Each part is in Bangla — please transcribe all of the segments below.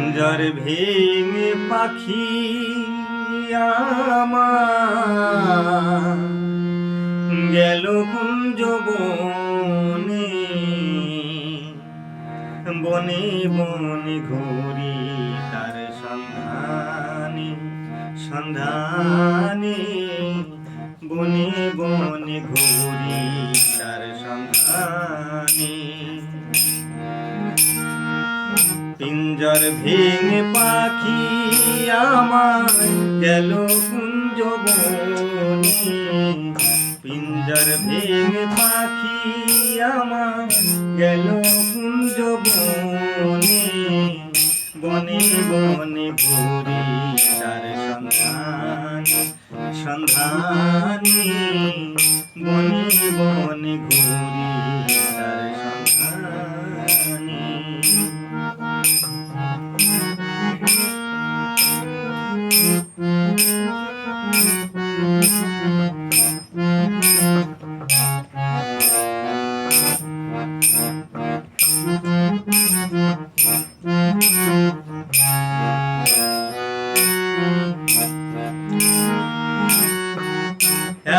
পিঞ্জর ভেঙে পাখি আমার গেল কুঞ্জ বনে, বনে বনে ঘুরি তার সন্ধানে, সন্ধানে বনে বনে ঘুরি তার সন্ধানে। পিঞ্জর ভেঙে পাখি আমার গেল কুঞ্জ বনে, পিঞ্জর ভেঙে পাখি আমার গেল কুঞ্জ বনে, বনে বনে ঘুরি তার সন্ধানে, সন্ধানে বনে বনে ঘুরি তার সন্ধানে।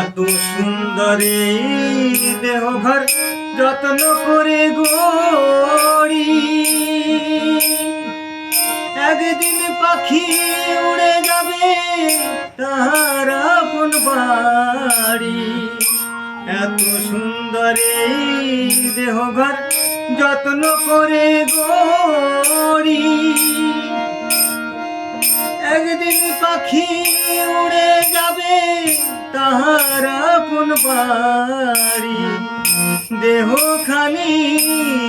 এত সুন্দরী দেহঘর যত্ন করে গড়ি, একদিন পাখি উড়ে যাবে তার আপন বাড়ি। এত সুন্দরী দেহঘর যত্ন করে গড়ি, একদিন পাখি উড়ে যাবে তাহার আপন বাড়ি। দেহখানি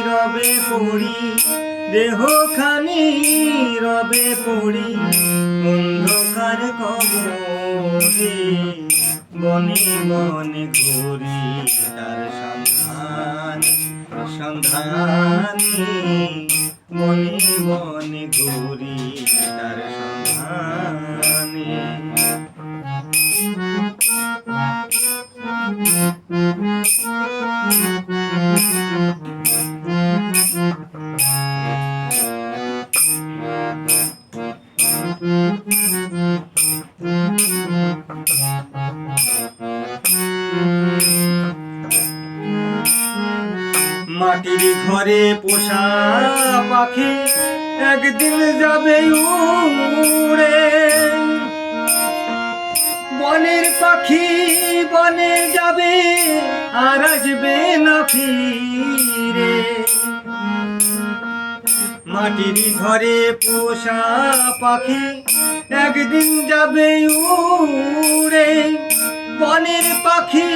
রবে পড়ি, দেহখানি রবে পড়ি অন্ধকার কবরে, বনে বনে ঘুরি তার সন্ধানে, সন্ধানে বনে বনে ঘুরি তার সন্ধানে। মাটির ঘরে পোষা পাখি একদিন যাবে উড়ে, বনের পাখি বনে যাবে আর আসবে না ফিরে। মাটির ঘরে পোষা পাখি একদিন যাবে উড়ে, বনের পাখি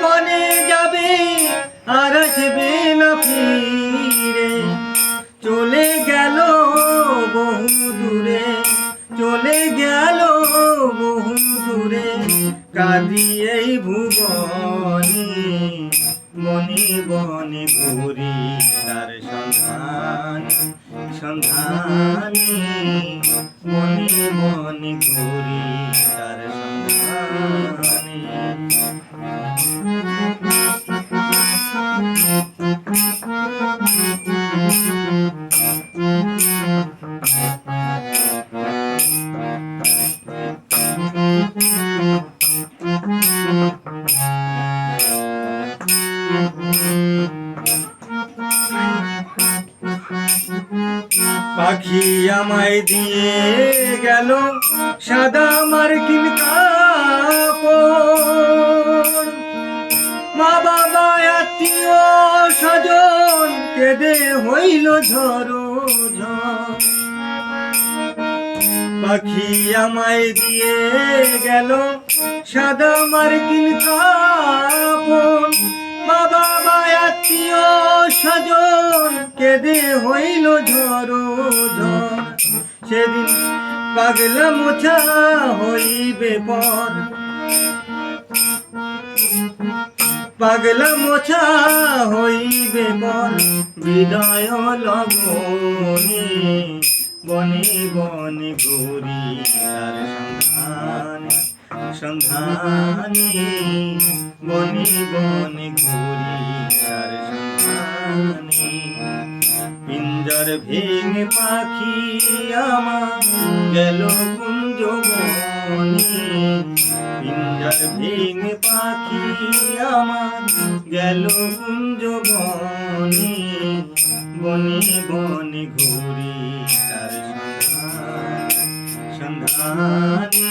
বনে যাবে আর আসবে না ফিরে। চলে গেল বহু দূরে, চলে গেল বহু দূরে কাঁদি এই ভুবনে, বনে বনে ঘুরি তার সন্ধানে, সন্ধানে বনে বনে ঘুরি তার সন্ধানে। পাখি আমায় দিয়ে গেল সাদা মার্কিন কাপড়, মা বাবা আত্মীয় স্বজন কেঁদে হইল ঝড়ো ঝড়। পাখি আমায় দিয়ে গেল সাদা মার্কিন কাপড়, মা বাবা আত্মীয় স্বজন কেঁদে হইল ঝড়ো ঝড়। সেদিন পাগলা মোছা হইবে পর, পাগলা মোছা হইবে পর বিদায় লগনে, বনে বনে ঘুরি তার সন্ধানে, সন্ধানে বনে বনে ঘুরি তার সন্ধানে। পিঞ্জর ভেঙে পাখি আমার গেল কুঞ্জ বনে, পিঞ্জার ভেঙে পাখি আমার গেল কুঞ্জ বনে, বনে বনে ঘুরি তার সন্ধানে।